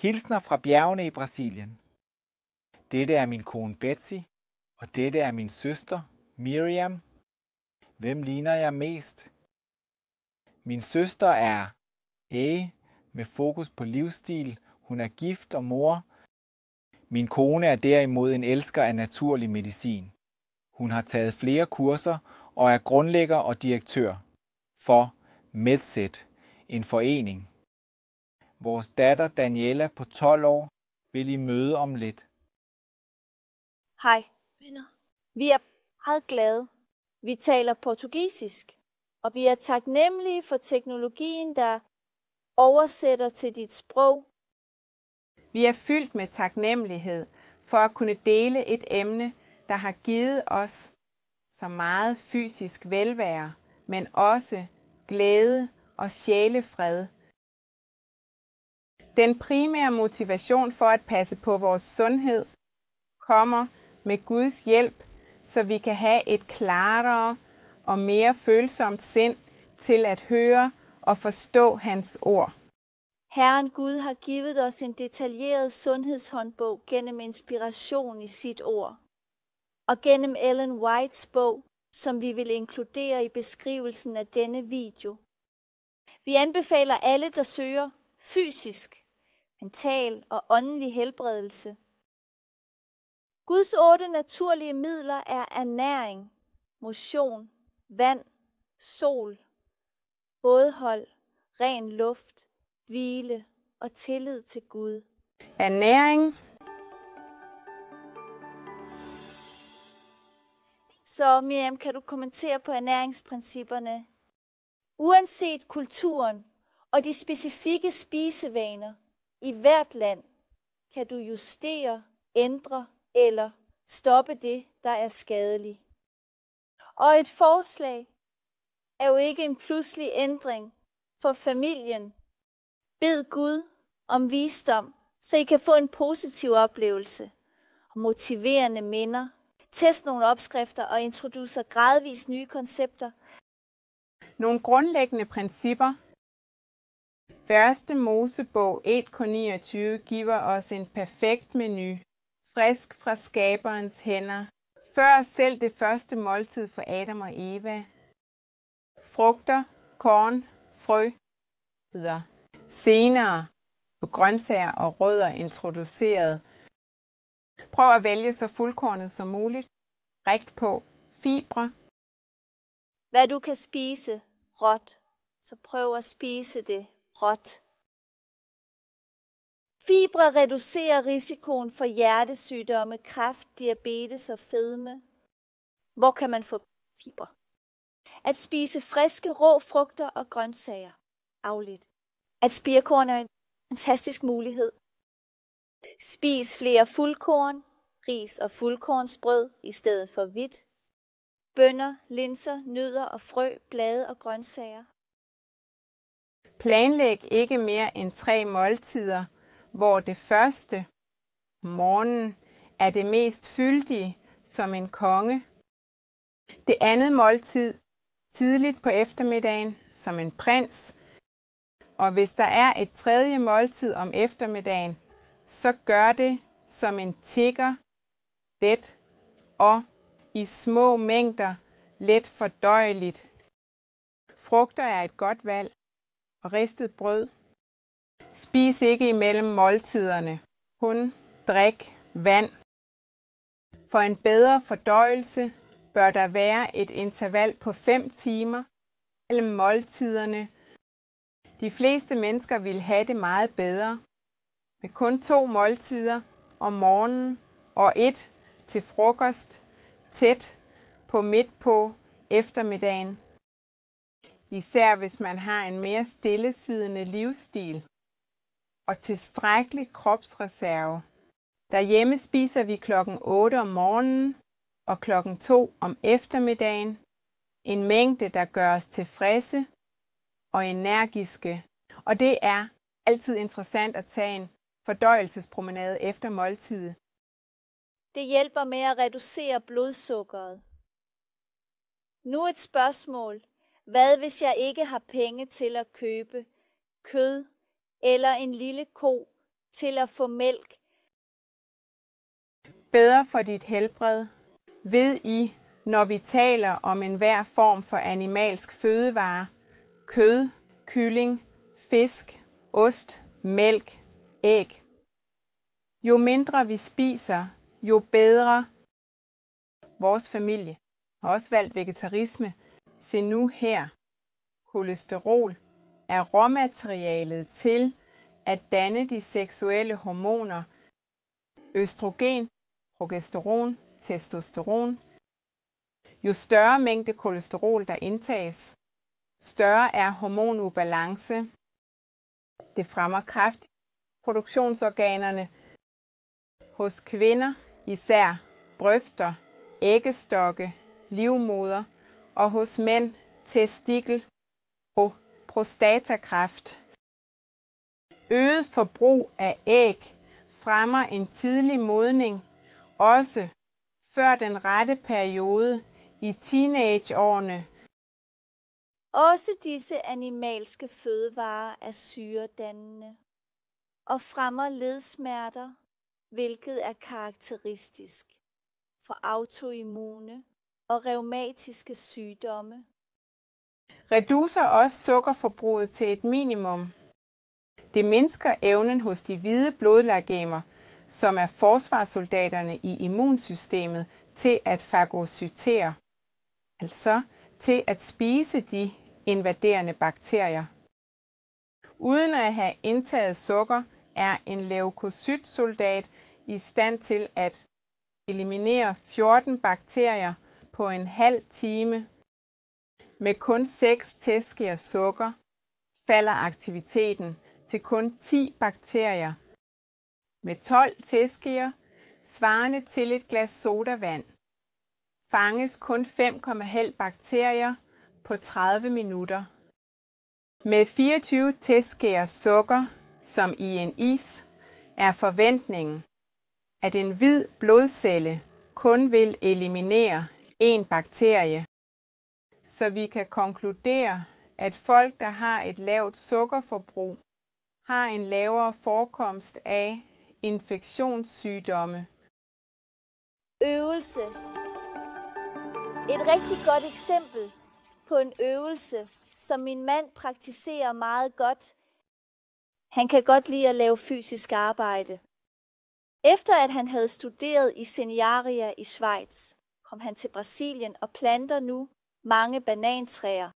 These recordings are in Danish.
Hilsner fra bjergene i Brasilien. Dette er min kone Betsy, og dette er min søster Miriam. Hvem ligner jeg mest? Min søster er A med fokus på livsstil. Hun er gift og mor. Min kone er derimod en elsker af naturlig medicin. Hun har taget flere kurser og er grundlægger og direktør for MedSet, en forening. Vores datter Daniela på 12 år vil I møde om lidt. Hej, venner. Vi er meget glade. Vi taler portugisisk, og vi er taknemmelige for teknologien, der oversætter til dit sprog. Vi er fyldt med taknemmelighed for at kunne dele et emne, der har givet os så meget fysisk velvære, men også glæde og sjælefred. Den primære motivation for at passe på vores sundhed kommer med Guds hjælp, så vi kan have et klarere og mere følsomt sind til at høre og forstå hans ord. Herren Gud har givet os en detaljeret sundhedshåndbog gennem inspiration i sit ord, og gennem Ellen Whites bog, som vi vil inkludere i beskrivelsen af denne video. Vi anbefaler alle, der søger fysisk, mental og åndelig helbredelse. Guds 8 naturlige midler er ernæring, motion, vand, sol, bådhold, ren luft, hvile og tillid til Gud. Ernæring. Så Miriam, kan du kommentere på ernæringsprincipperne? Uanset kulturen og de specifikke spisevaner i hvert land, kan du justere, ændre eller stoppe det, der er skadeligt. Og et forslag er jo ikke en pludselig ændring for familien. Bed Gud om visdom, så I kan få en positiv oplevelse og motiverende minder. Test nogle opskrifter og introducer gradvist nye koncepter. Nogle grundlæggende principper. 1. Mosebog 1:29 giver os en perfekt menu, frisk fra skaberens hænder, før selv det første måltid for Adam og Eva. Frugter, korn, frø, videre. Senere på grøntsager og rødder introduceret. Prøv at vælge så fuldkornet som muligt. Rigt på fibre. Hvad du kan spise råt, så prøv at spise det råt. Fibre reducerer risikoen for hjertesygdomme, kræft, diabetes og fedme. Hvor kan man få fibre? At spise friske rå frugter og grøntsager. Afligt. At spire korn er en fantastisk mulighed. Spis flere fuldkorn, ris og fuldkornsbrød i stedet for hvidt. Bønner, linser, nødder og frø, blade og grøntsager. Planlæg ikke mere end 3 måltider, hvor det første, morgenen, er det mest fyldige som en konge. Det andet måltid, tidligt på eftermiddagen, som en prins. Og hvis der er et tredje måltid om eftermiddagen, så gør det som en tigger, let og i små mængder, let fordøjeligt. Frugter er et godt valg, og ristet brød. Spis ikke imellem måltiderne. Kun drik vand. For en bedre fordøjelse bør der være et interval på 5 timer mellem måltiderne. De fleste mennesker vil have det meget bedre med kun 2 måltider om morgenen og 1 til frokost tæt på midt på eftermiddagen. Især hvis man har en mere stillesiddende livsstil og tilstrækkelig kropsreserve. Derhjemme spiser vi klokken 8 om morgenen og klokken 2 om eftermiddagen. En mængde, der gør os tilfredse og energiske. Og det er altid interessant at tage en fordøjelsespromenade efter måltidet. Det hjælper med at reducere blodsukkeret. Nu et spørgsmål. Hvad hvis jeg ikke har penge til at købe kød eller en lille ko til at få mælk. Bedre for dit helbred, ved I, når vi taler om enhver form for animalsk fødevare, kød, kylling, fisk, ost, mælk, æg. Jo mindre vi spiser, jo bedre. Vores familie har også valgt vegetarisme. Se nu her. Kolesterol er råmaterialet til at danne de seksuelle hormoner østrogen, progesteron, testosteron. Jo større mængde kolesterol der indtages, større er hormonubalance. Det fremmer kræft i produktionsorganerne hos kvinder, især bryster, æggestokke, livmoder og hos mænd testikel og prostatakræft. Øget forbrug af æg fremmer en tidlig modning, også før den rette periode i teenageårene. Også disse animalske fødevarer er syredannende og fremmer ledsmerter, hvilket er karakteristisk for autoimmune og rheumatiske sygdomme. Reducer også sukkerforbruget til et minimum. Det mindsker evnen hos de hvide blodlegemer, som er forsvarssoldaterne i immunsystemet, til at fagocytere, altså til at spise de invaderende bakterier. Uden at have indtaget sukker, er en leukocytsoldat i stand til at eliminere 14 bakterier på en halv time. Med kun 6 teskeer sukker falder aktiviteten til kun 10 bakterier. Med 12 teskeer, svarende til et glas sodavand, fanges kun 5,5 bakterier på 30 minutter. Med 24 teskeer sukker, som i en is, er forventningen, at en hvid blodcelle kun vil eliminere en bakterie. Så vi kan konkludere, at folk, der har et lavt sukkerforbrug, har en lavere forekomst af infektionssygdomme. Øvelse. Et rigtig godt eksempel på en øvelse, som min mand praktiserer meget godt. Han kan godt lide at lave fysisk arbejde. Efter at han havde studeret i Seniaria i Schweiz, kom han til Brasilien og planter nu mange banantræer.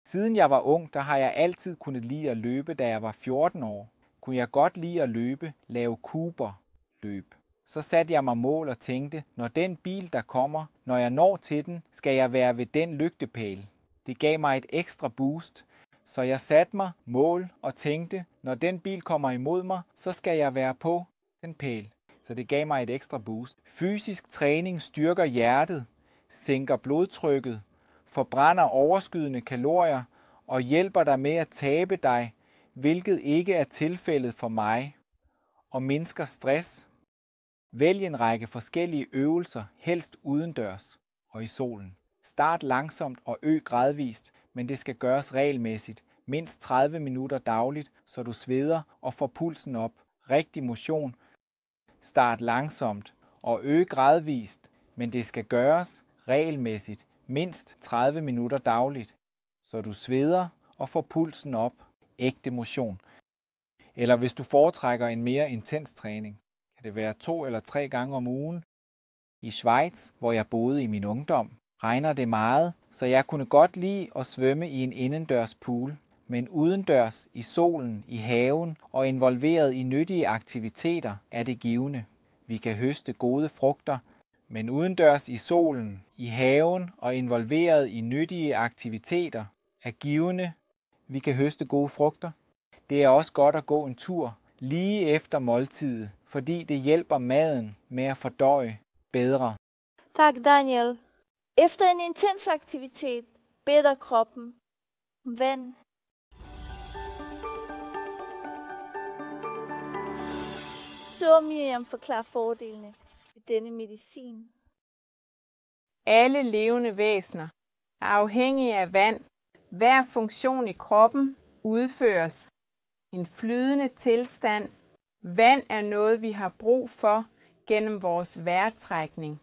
Siden jeg var ung, der har jeg altid kunnet lide at løbe, da jeg var 14 år. Kunne jeg godt lide at løbe, lave Cooper-løb. Så satte jeg mig mål og tænkte, når den bil, der kommer, når jeg når til den, skal jeg være ved den lygtepæl. Det gav mig et ekstra boost, så jeg satte mig mål og tænkte, når den bil kommer imod mig, så skal jeg være på den pæl. Så det gav mig et ekstra boost. Fysisk træning styrker hjertet, sænker blodtrykket, forbrænder overskydende kalorier og hjælper dig med at tabe dig, hvilket ikke er tilfældet for mig, og mindsker stress. Vælg en række forskellige øvelser, helst udendørs og i solen. Start langsomt og øg gradvist, men det skal gøres regelmæssigt, mindst 30 minutter dagligt, så du sveder og får pulsen op. Rigtig motion. Start langsomt og øg gradvist, men det skal gøres regelmæssigt, mindst 30 minutter dagligt, så du sveder og får pulsen op. Ægte motion. Eller hvis du foretrækker en mere intens træning, kan det være 2 eller 3 gange om ugen. I Schweiz, hvor jeg boede i min ungdom, regner det meget, så jeg kunne godt lide at svømme i en indendørs pool, men udendørs, i solen, i haven og involveret i nyttige aktiviteter er det givende. Vi kan høste gode frugter, men udendørs i solen, i haven og involveret i nyttige aktiviteter er givende. Vi kan høste gode frugter. Det er også godt at gå en tur lige efter måltidet, fordi det hjælper maden med at fordøje bedre. Tak, Daniel. Efter en intens aktivitet beder kroppen om vand. Så Miriam forklarer fordelene ved denne medicin. Alle levende væsener er afhængige af vand. Hver funktion i kroppen udføres en flydende tilstand. Vand er noget, vi har brug for gennem vores vejrtrækning,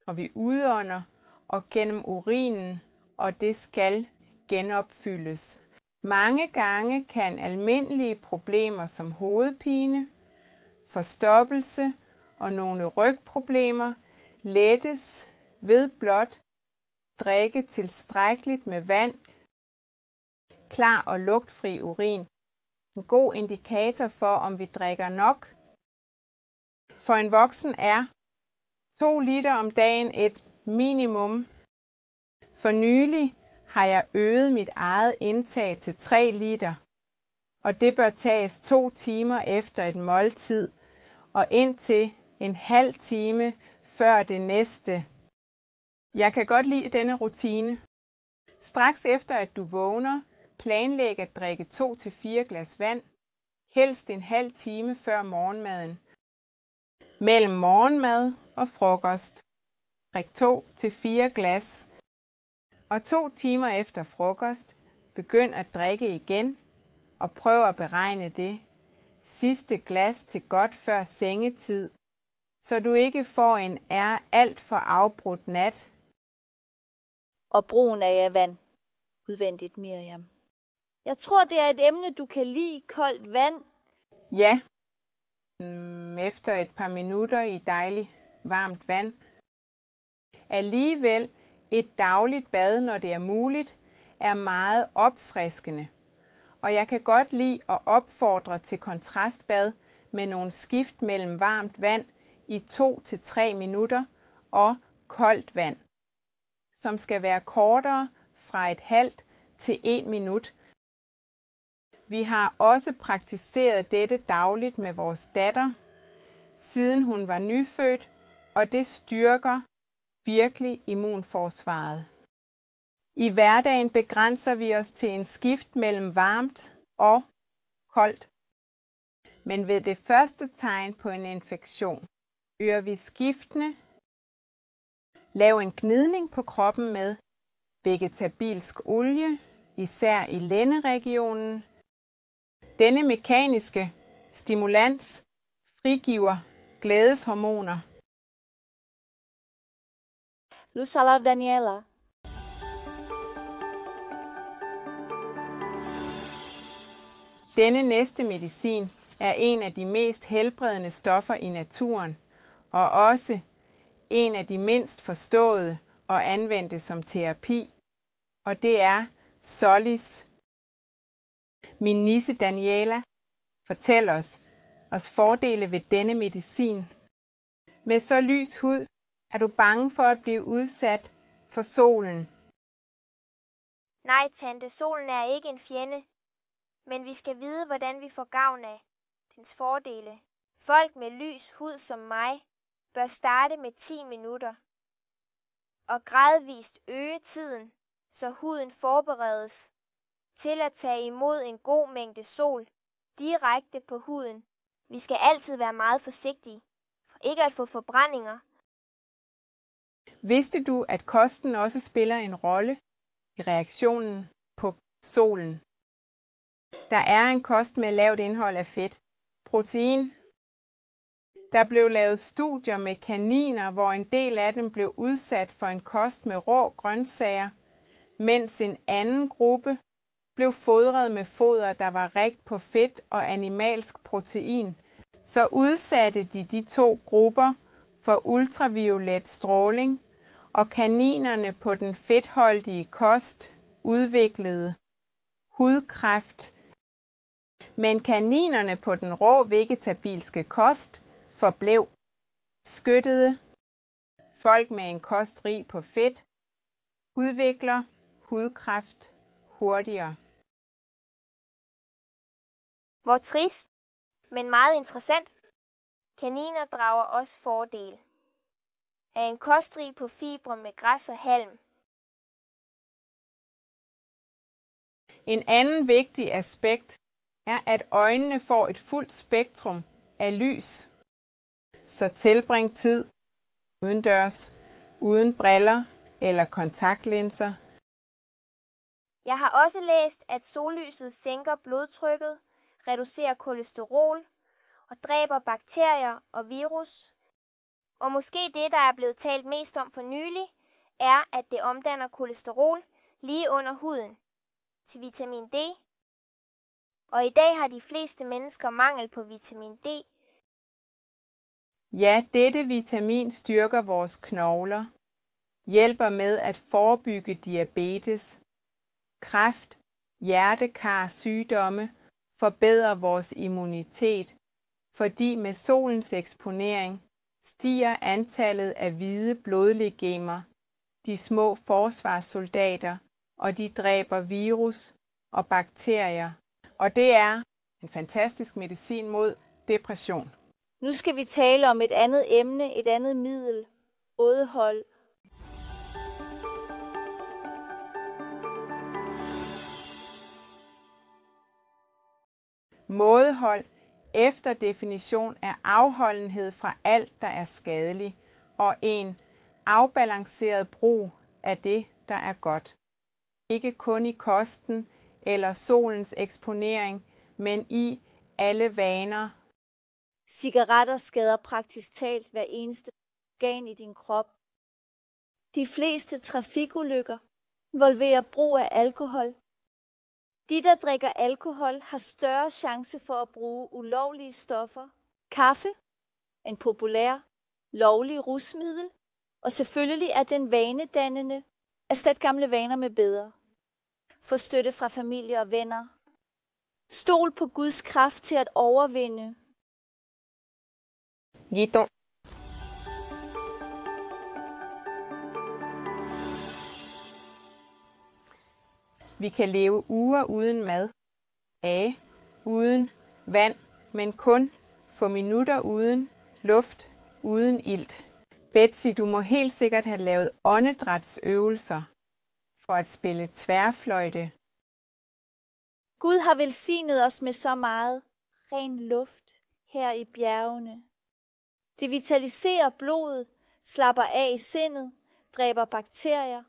og vi udånder og gennem urinen, og det skal genopfyldes. Mange gange kan almindelige problemer som hovedpine, forstoppelse og nogle rygproblemer lettes ved blot drikke tilstrækkeligt med vand, klar og lugtfri urin. En god indikator for, om vi drikker nok. For en voksen er 2 liter om dagen et minimum. For nylig har jeg øget mit eget indtag til 3 liter, og det bør tages 2 timer efter et måltid og indtil en halv time før det næste. Jeg kan godt lide denne rutine. Straks efter at du vågner, planlæg at drikke 2 til 4 glas vand, helst en halv time før morgenmaden. Mellem morgenmad og frokost, drik 2 til 4 glas, og 2 timer efter frokost, begynd at drikke igen, og prøv at beregne det sidste glas til godt før sengetid, så du ikke får en alt for afbrudt nat. Og brugen af vand, udvendigt Miriam. Jeg tror, det er et emne, du kan lide, koldt vand. Ja, efter et par minutter i dejligt varmt vand. Alligevel et dagligt bad, når det er muligt, er meget opfriskende. Og jeg kan godt lide at opfordre til kontrastbad med nogle skift mellem varmt vand i 2 til 3 minutter og koldt vand, som skal være kortere fra et halvt til 1 minut. Vi har også praktiseret dette dagligt med vores datter, siden hun var nyfødt, og det styrker virkelig immunforsvaret. I hverdagen begrænser vi os til en skift mellem varmt og koldt. Men ved det første tegn på en infektion, øger vi skiftene. Lav en gnidning på kroppen med vegetabilsk olie, især i lænderegionen. Denne mekaniske stimulans frigiver glædeshormoner. Lusala Daniela. Denne næste medicin er en af de mest helbredende stoffer i naturen, og også en af de mindst forståede og anvendte som terapi, og det er Solis. Min niece Daniela fortæller os fordele ved denne medicin. Med så lys hud er du bange for at blive udsat for solen. Nej, tante, solen er ikke en fjende, men vi skal vide, hvordan vi får gavn af dens fordele. Folk med lys hud som mig bør starte med 10 minutter og gradvist øge tiden, så huden forberedes til at tage imod en god mængde sol direkte på huden. Vi skal altid være meget forsigtige, for ikke at få forbrændinger. Vidste du, at kosten også spiller en rolle i reaktionen på solen? Der er en kost med lavt indhold af fedt, protein. Der blev lavet studier med kaniner, hvor en del af dem blev udsat for en kost med rå grøntsager, mens en anden gruppe blev fodret med foder, der var rigt på fedt og animalsk protein. Så udsatte de 2 grupper for ultraviolet stråling, og kaninerne på den fedtholdige kost udviklede hudkræft, men kaninerne på den rå vegetabilske kost forblev skyttede. Folk med en kost rig på fedt udvikler hudkræft hurtigere. Hvor trist, men meget interessant. Kaniner drager også fordel af en kost rig på fibre med græs og halm. En anden vigtig aspekt er, at øjnene får et fuldt spektrum af lys. Så tilbring tid udendørs, uden briller eller kontaktlinser. Jeg har også læst, at sollyset sænker blodtrykket, reducerer kolesterol og dræber bakterier og virus. Og måske det, der er blevet talt mest om for nylig, er, at det omdanner kolesterol lige under huden til vitamin D. Og i dag har de fleste mennesker mangel på vitamin D. Ja, dette vitamin styrker vores knogler, hjælper med at forebygge diabetes, kræft, hjerte-kar-sygdomme, forbedrer vores immunitet, fordi med solens eksponering stiger antallet af hvide blodlegemer, de små forsvarssoldater, og de dræber virus og bakterier. Og det er en fantastisk medicin mod depression. Nu skal vi tale om et andet emne, et andet middel, ådehold. Mådehold efter definition er afholdenhed fra alt, der er skadeligt, og en afbalanceret brug af det, der er godt. Ikke kun i kosten eller solens eksponering, men i alle vaner. Cigaretter skader praktisk talt hver eneste organ i din krop. De fleste trafikulykker involverer brug af alkohol. De, der drikker alkohol, har større chance for at bruge ulovlige stoffer. Kaffe, en populær, lovlig rusmiddel, og selvfølgelig er den vanedannende. Erstat gamle vaner med bedre. Få støtte fra familie og venner. Stol på Guds kraft til at overvinde. Gito. Vi kan leve uger uden mad, dage uden vand, men kun få minutter uden luft, uden ilt. Betsy, du må helt sikkert have lavet åndedrætsøvelser for at spille tværfløjte. Gud har velsignet os med så meget ren luft her i bjergene. Det vitaliserer blodet, slapper af i sindet, dræber bakterier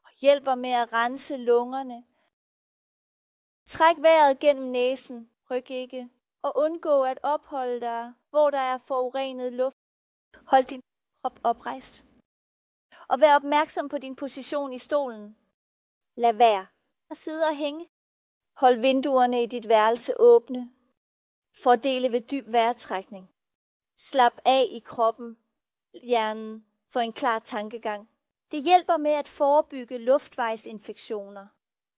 og hjælper med at rense lungerne. Træk vejret gennem næsen, ryk ikke, og undgå at opholde dig, hvor der er forurenet luft. Hold din krop oprejst. Og vær opmærksom på din position i stolen. Lad være at sidde og hænge. Hold vinduerne i dit værelse åbne. Fordele ved dyb vejrtrækning. Slap af i kroppen, hjernen, for en klar tankegang. Det hjælper med at forebygge luftvejsinfektioner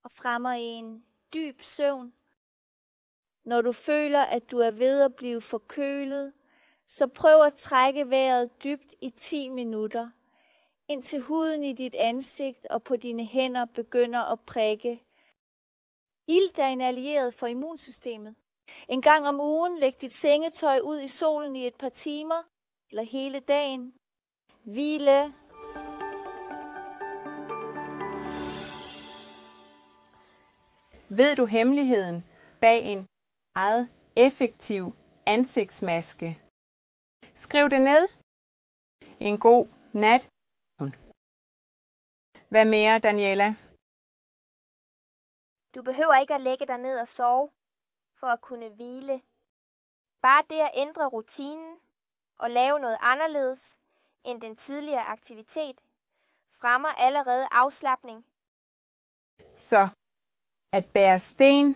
og fremmer en dyb søvn. Når du føler, at du er ved at blive forkølet, så prøv at trække vejret dybt i 10 minutter, indtil huden i dit ansigt og på dine hænder begynder at prikke. Ilt er en allieret for immunsystemet. En gang om ugen læg dit sengetøj ud i solen i et par timer, eller hele dagen. Hvile. Ved du hemmeligheden bag en meget effektiv ansigtsmaske? Skriv det ned. En god nat. Hvad mere, Daniela? Du behøver ikke at lægge dig ned og sove for at kunne hvile. Bare det at ændre rutinen og lave noget anderledes end den tidligere aktivitet fremmer allerede afslapning. Så at bære sten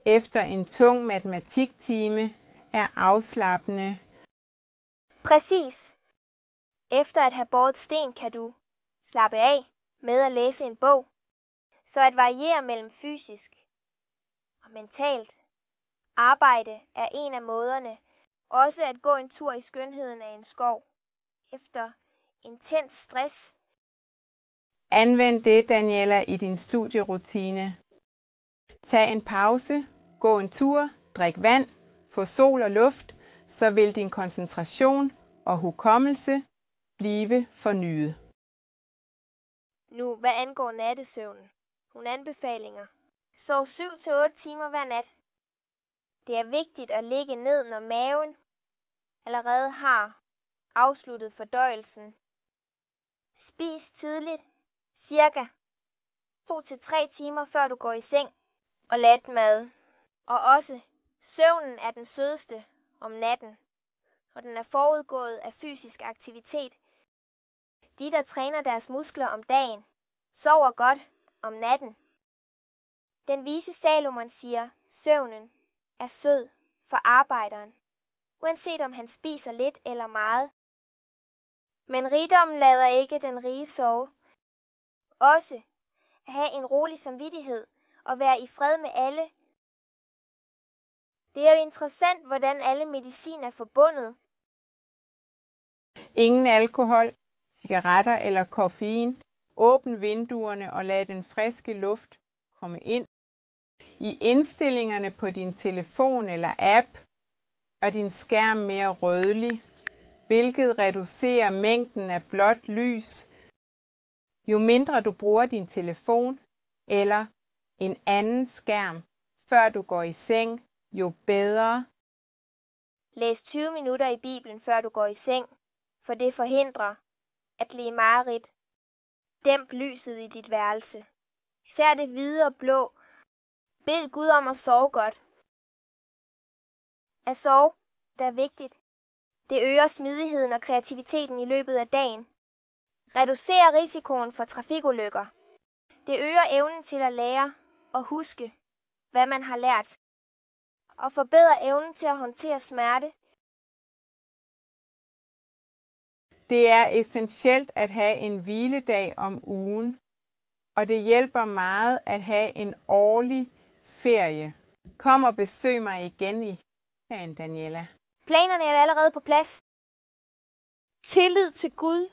efter en tung matematiktime er afslappende. Præcis. Efter at have båret sten kan du slappe af med at læse en bog. Så at variere mellem fysisk og mentalt arbejde er en af måderne. Også at gå en tur i skønheden af en skov efter intens stress. Anvend det, Daniela, i din studierutine. Tag en pause, gå en tur, drik vand, få sol og luft, så vil din koncentration og hukommelse blive fornyet. Nu, hvad angår nattesøvnen. Nogle anbefalinger. Sov 7-8 timer hver nat. Det er vigtigt at ligge ned, når maven allerede har afsluttet fordøjelsen. Spis tidligt, cirka 2-3 timer før du går i seng, og let mad. Og også Søvnen er den sødeste om natten, og den er forudgået af fysisk aktivitet. De, der træner deres muskler om dagen, sover godt om natten. Den vise Salomon siger, søvnen er sød for arbejderen, uanset om han spiser lidt eller meget. Men rigdommen lader ikke den rige sove. Også at have en rolig samvittighed og være i fred med alle. Det er jo interessant, hvordan alle medicin er forbundet. Ingen alkohol, cigaretter eller koffein. Åbn vinduerne og lad den friske luft komme ind. I indstillingerne på din telefon eller app er din skærm mere rødlig, hvilket reducerer mængden af blåt lys. Jo mindre du bruger din telefon eller en anden skærm, før du går i seng, jo bedre. Læs 20 minutter i Bibelen, før du går i seng, for det forhindrer at lide mareridt. Dæmp lyset i dit værelse. Især det hvide og blå. Bed Gud om at sove godt. At sove, det er vigtigt. Det øger smidigheden og kreativiteten i løbet af dagen. Reducerer risikoen for trafikulykker. Det øger evnen til at lære og huske, hvad man har lært. Og forbedrer evnen til at håndtere smerte. Det er essentielt at have en hviledag om ugen, og det hjælper meget at have en årlig ferie. Kom og besøg mig igen i ferien, Daniela. Planerne er allerede på plads. Tillid til Gud.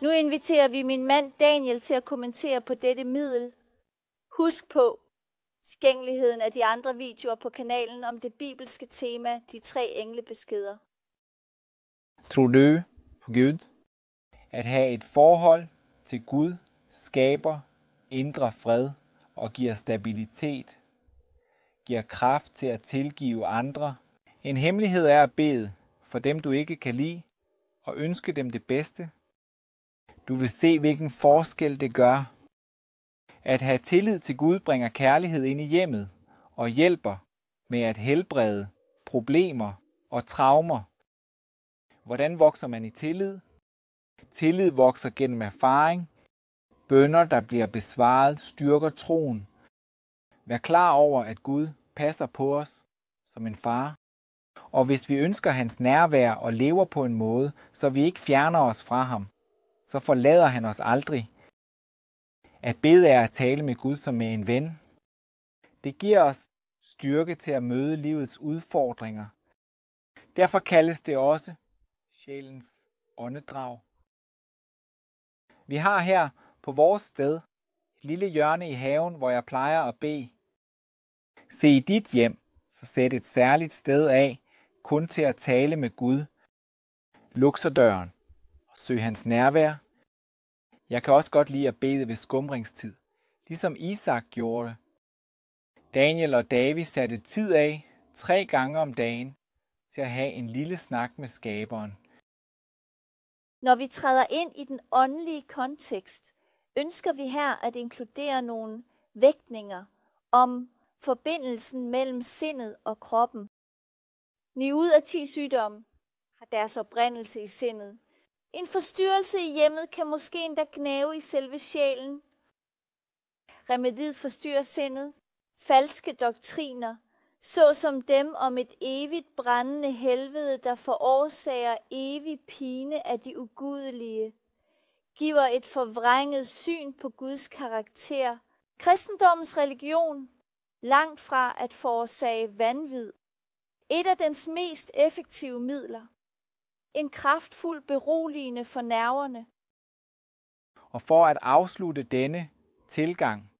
Nu inviterer vi min mand Daniel til at kommentere på dette middel. Husk på tilgængeligheden af de andre videoer på kanalen om det bibelske tema, de 3 englebeskeder. Tror du på Gud? At have et forhold til Gud skaber indre fred og giver stabilitet, giver kraft til at tilgive andre. En hemmelighed er at bede for dem, du ikke kan lide, og ønske dem det bedste. Du vil se, hvilken forskel det gør. At have tillid til Gud bringer kærlighed ind i hjemmet og hjælper med at helbrede problemer og traumer. Hvordan vokser man i tillid? Tillid vokser gennem erfaring. Bønner, der bliver besvaret, styrker troen. Vær klar over, at Gud passer på os som en far. Og hvis vi ønsker hans nærvær og lever på en måde, så vi ikke fjerner os fra ham, så forlader han os aldrig. At bede er at tale med Gud som med en ven. Det giver os styrke til at møde livets udfordringer. Derfor kaldes det også sjælens åndedrag. Vi har her på vores sted et lille hjørne i haven, hvor jeg plejer at bede. Se i dit hjem, så sæt et særligt sted af, kun til at tale med Gud. Luk så døren og søg hans nærvær. Jeg kan også godt lide at bede ved skumringstid, ligesom Isak gjorde. Daniel og David satte tid af 3 gange om dagen til at have en lille snak med skaberen. Når vi træder ind i den åndelige kontekst, ønsker vi her at inkludere nogle vægtninger om forbindelsen mellem sindet og kroppen. 9 ud af 10 sygdomme har deres oprindelse i sindet. En forstyrrelse i hjemmet kan måske endda gnave i selve sjælen. Remediet forstyrrer sindet. Falske doktriner, såsom dem om et evigt brændende helvede, der forårsager evig pine af de ugudelige, giver et forvrænget syn på Guds karakter. Kristendommens religion, langt fra at forårsage vanvid, et af dens mest effektive midler. En kraftfuld beroligende for nerverne. Og for at afslutte denne tilgang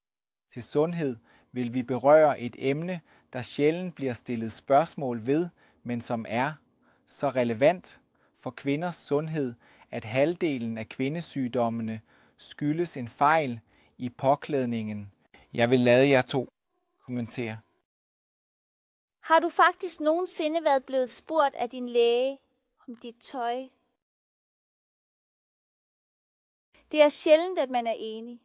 til sundhed, vil vi berøre et emne, der sjældent bliver stillet spørgsmål ved, men som er så relevant for kvinders sundhed, at halvdelen af kvindesygdommene skyldes en fejl i påklædningen. Jeg vil lade jer 2 kommentere. Har du faktisk nogensinde været blevet spurgt af din læge om dit tøj? Det er sjældent, at man er enig.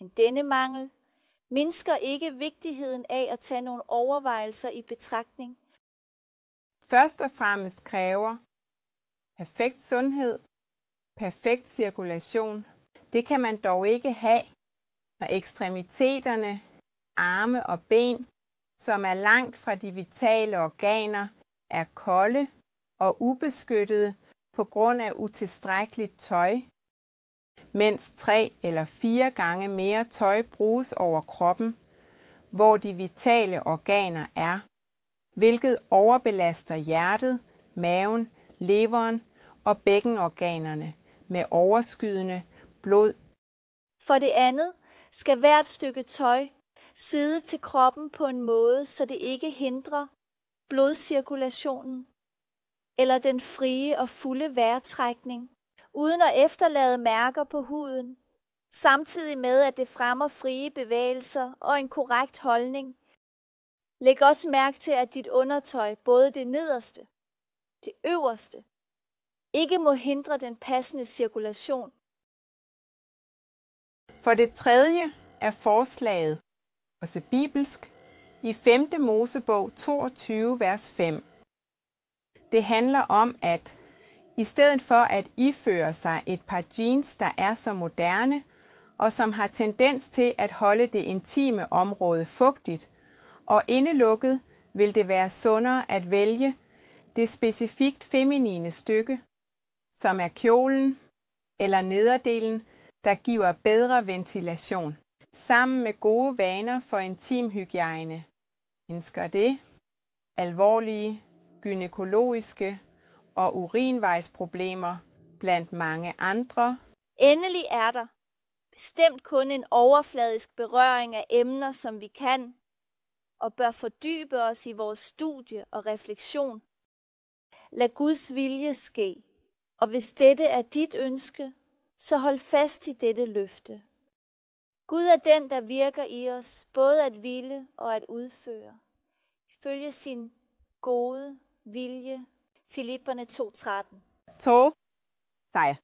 Men denne mangel mindsker ikke vigtigheden af at tage nogle overvejelser i betragtning. Først og fremmest kræver perfekt sundhed, perfekt cirkulation. Det kan man dog ikke have, når ekstremiteterne, arme og ben, som er langt fra de vitale organer, er kolde og ubeskyttede på grund af utilstrækkeligt tøj, mens 3 eller 4 gange mere tøj bruges over kroppen, hvor de vitale organer er, hvilket overbelaster hjertet, maven, leveren og bækkenorganerne med overskydende blod. For det andet skal hvert stykke tøj sidde til kroppen på en måde, så det ikke hindrer blodcirkulationen eller den frie og fulde vejrtrækning, uden at efterlade mærker på huden, samtidig med at det fremmer frie bevægelser og en korrekt holdning. Læg også mærke til, at dit undertøj, både det nederste, det øverste, ikke må hindre den passende cirkulation. For det tredje er forslaget, også bibelsk, i 5. Mosebog 22, vers 5. Det handler om, at i stedet for at iføre sig et par jeans, der er så moderne, og som har tendens til at holde det intime område fugtigt og indelukket, vil det være sundere at vælge det specifikt feminine stykke, som er kjolen eller nederdelen, der giver bedre ventilation, sammen med gode vaner for intimhygiejne. Mindsker det alvorlige gynækologiske og urinvejsproblemer blandt mange andre. Endelig er der bestemt kun en overfladisk berøring af emner, som vi kan og bør fordybe os i vores studie og refleksion. Lad Guds vilje ske, og hvis dette er dit ønske, så hold fast i dette løfte. Gud er den, der virker i os, både at ville og at udføre, ifølge sin gode vilje. Filipperne 2:13. Så, sejr.